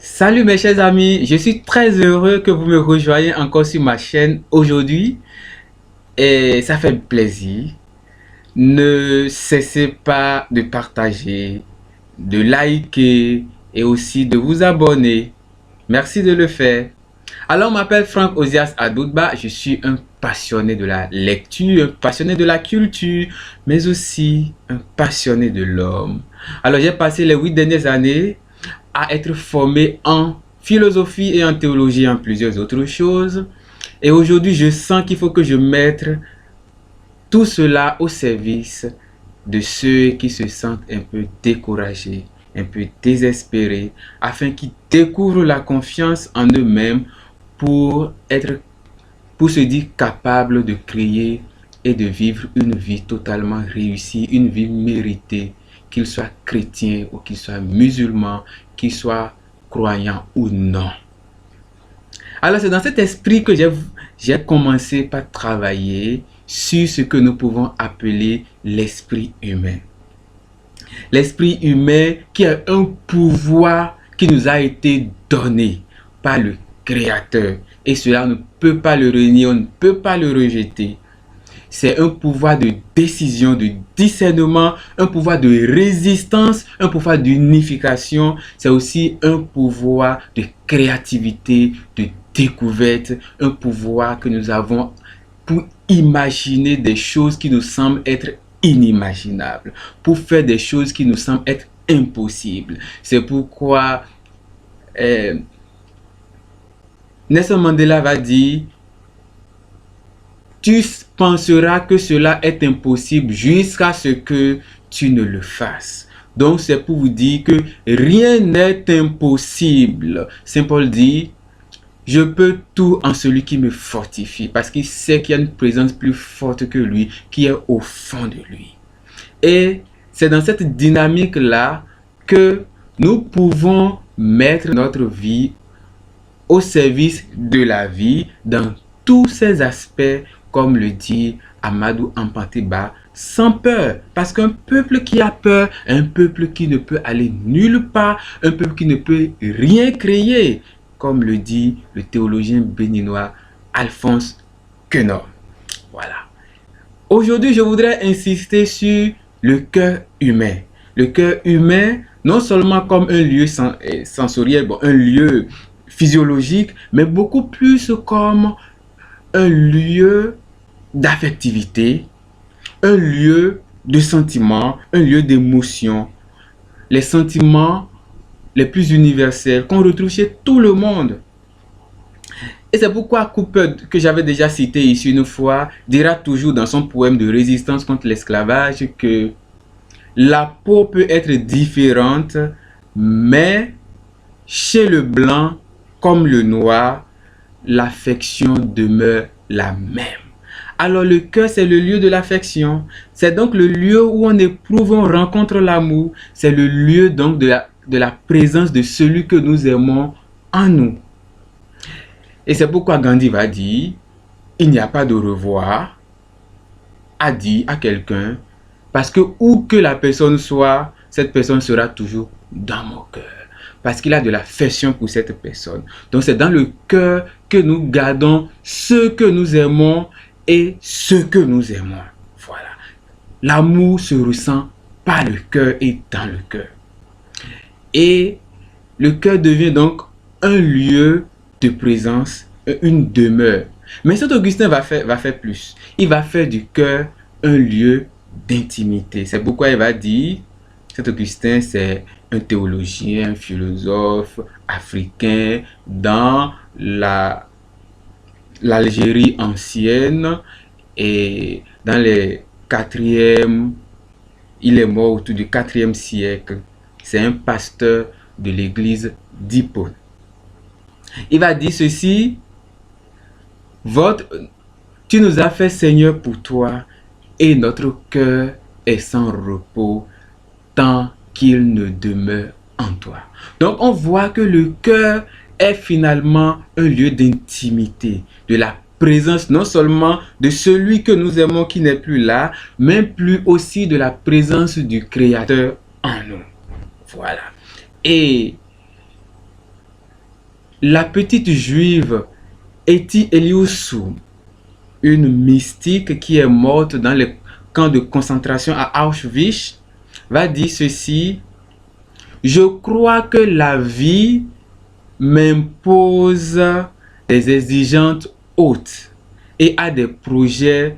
Salut mes chers amis, je suis très heureux que vous me rejoigniez encore sur ma chaîne aujourd'hui et ça fait plaisir. Ne cessez pas de partager, de liker et aussi de vous abonner. Merci de le faire. Alors, je m'appelle Frank Ozias Adoudba, je suis un passionné de la lecture, un passionné de la culture, mais aussi un passionné de l'homme. Alors, j'ai passé les 8 dernières années à être formé en philosophie et en théologie et en plusieurs autres choses. Et aujourd'hui, je sens qu'il faut que je mette tout cela au service de ceux qui se sentent un peu découragés, un peu désespérés, afin qu'ils découvrent la confiance en eux-mêmes pour se dire capables de créer et de vivre une vie totalement réussie, une vie méritée, qu'ils soient chrétiens ou qu'ils soient musulmans, qu'ils soient croyants ou non. Alors c'est dans cet esprit que j'ai commencé par travailler sur ce que nous pouvons appeler l'esprit humain. L'esprit humain qui a un pouvoir qui nous a été donné par le Créateur. Et cela, on ne peut pas le renier, on ne peut pas le rejeter. C'est un pouvoir de décision, de discernement, un pouvoir de résistance, un pouvoir d'unification. C'est aussi un pouvoir de créativité, de découverte, un pouvoir que nous avons pour imaginer des choses qui nous semblent être inimaginables, pour faire des choses qui nous semblent être impossibles. C'est pourquoi Nelson Mandela va dire: tu penseras que cela est impossible jusqu'à ce que tu ne le fasses. Donc c'est pour vous dire que rien n'est impossible. Saint Paul dit: je peux tout en celui qui me fortifie, parce qu'il sait qu'il y a une présence plus forte que lui, qui est au fond de lui. Et c'est dans cette dynamique-là que nous pouvons mettre notre vie au service de la vie dans tous ses aspects, comme le dit Amadou Hampâté-Bâ, sans peur. Parce qu'un peuple qui a peur, un peuple qui ne peut aller nulle part, un peuple qui ne peut rien créer, comme le dit le théologien béninois Alphonse Queneau. Voilà. Aujourd'hui, je voudrais insister sur le cœur humain. Le cœur humain, non seulement comme un lieu sensoriel, un lieu physiologique, mais beaucoup plus comme un lieu d'affectivité, un lieu de sentiments, un lieu d'émotion. Les sentiments les plus universels qu'on retrouve chez tout le monde. Et c'est pourquoi Cooper, que j'avais déjà cité ici une fois, dira toujours dans son poème de résistance contre l'esclavage que la peau peut être différente, mais chez le blanc comme le noir, l'affection demeure la même. Alors le cœur, c'est le lieu de l'affection. C'est donc le lieu où on éprouve, on rencontre l'amour. C'est le lieu donc de la présence de celui que nous aimons en nous. Et c'est pourquoi Gandhi va dire: il n'y a pas de revoir à dire à quelqu'un, parce que où que la personne soit, cette personne sera toujours dans mon cœur. Parce qu'il a de l'affection pour cette personne. Donc c'est dans le cœur que nous gardons ce que nous aimons et ce que nous aimons. Voilà. L'amour se ressent par le cœur et dans le cœur. Et le cœur devient donc un lieu de présence, une demeure. Mais Saint Augustin va faire plus. Il va faire du cœur un lieu d'intimité. C'est pourquoi il va dire, Saint Augustin, c'est un théologien, un philosophe africain dans l'Algérie ancienne, et dans les 4e, il est mort autour du 4e siècle. C'est un pasteur de l'église d'Hippone. Il va dire ceci: tu nous as fait Seigneur pour toi, et notre cœur est sans repos tant qu'il ne demeure en toi. Donc on voit que le cœur est finalement un lieu d'intimité, de la présence non seulement de celui que nous aimons qui n'est plus là, mais plus aussi de la présence du Créateur en nous. Voilà. Et la petite juive Etty Elioussou, une mystique qui est morte dans les camps de concentration à Auschwitz, va dire ceci: je crois que la vie m'impose des exigences hautes et a des projets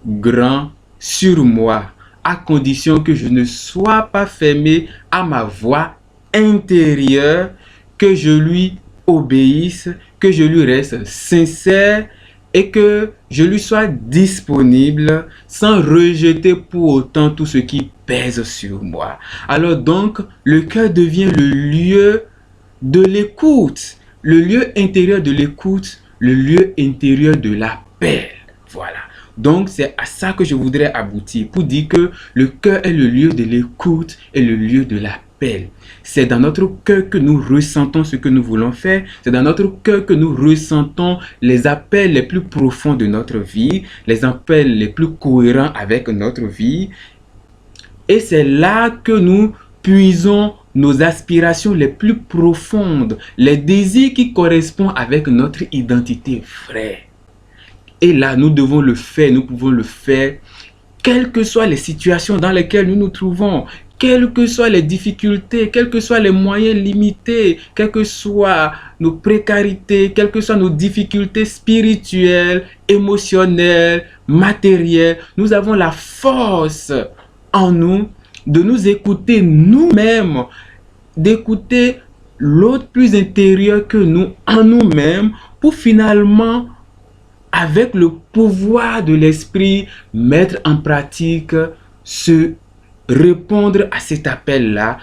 grands sur moi, à condition que je ne sois pas fermé à ma voix intérieure, que je lui obéisse, que je lui reste sincère et que je lui sois disponible sans rejeter pour autant tout ce qui pèse sur moi. Alors donc, le cœur devient le lieu de l'écoute, le lieu intérieur de l'écoute, le lieu intérieur de l'appel. Voilà. Donc, c'est à ça que je voudrais aboutir pour dire que le cœur est le lieu de l'écoute et le lieu de l'appel. C'est dans notre cœur que nous ressentons ce que nous voulons faire. C'est dans notre cœur que nous ressentons les appels les plus profonds de notre vie, les appels les plus cohérents avec notre vie. Et c'est là que nous puisons nos aspirations les plus profondes, les désirs qui correspondent avec notre identité vraie. Et là, nous devons le faire, nous pouvons le faire, quelles que soient les situations dans lesquelles nous nous trouvons, quelles que soient les difficultés, quels que soient les moyens limités, quelles que soient nos précarités, quelles que soient nos difficultés spirituelles, émotionnelles, matérielles, nous avons la force en nous de nous écouter nous-mêmes, d'écouter l'autre plus intérieur que nous en nous-mêmes pour finalement, avec le pouvoir de l'esprit, mettre en pratique répondre à cet appel-là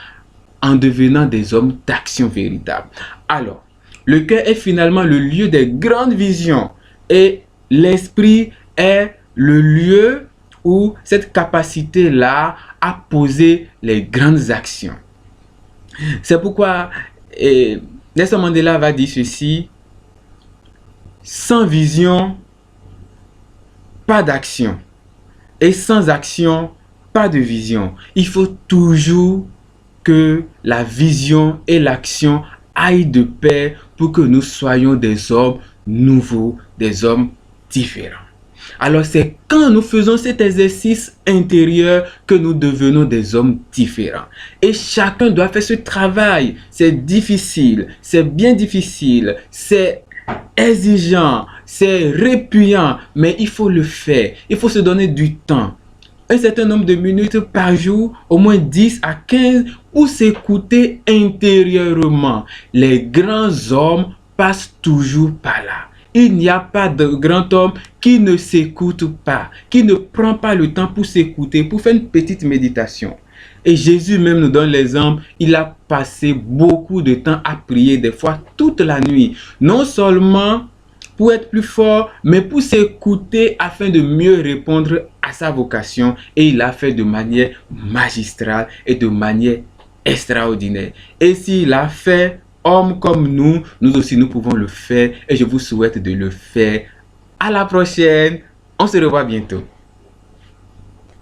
en devenant des hommes d'action véritable. Alors, le cœur est finalement le lieu des grandes visions et l'esprit est le lieu où cette capacité-là a posé les grandes actions. C'est pourquoi Nelson Mandela va dire ceci: sans vision, pas d'action. Et sans action, pas de vision. Il faut toujours que la vision et l'action aillent de pair pour que nous soyons des hommes nouveaux, des hommes différents. Alors c'est quand nous faisons cet exercice intérieur que nous devenons des hommes différents. Et chacun doit faire ce travail. C'est difficile, c'est bien difficile, c'est exigeant, c'est répugnant, mais il faut le faire. Il faut se donner du temps. Un certain nombre de minutes par jour, au moins 10 à 15, pour s'écouter intérieurement. Les grands hommes passent toujours par là. Il n'y a pas de grand homme qui ne s'écoute pas, qui ne prend pas le temps pour s'écouter, pour faire une petite méditation. Et Jésus même nous donne l'exemple, il a passé beaucoup de temps à prier, des fois toute la nuit. Non seulement pour être plus fort, mais pour s'écouter afin de mieux répondre à sa vocation. Et il l'a fait de manière magistrale et de manière extraordinaire. Et s'il l'a fait, hommes comme nous aussi nous pouvons le faire. Et je vous souhaite de le faire. À la prochaine, on se revoit bientôt.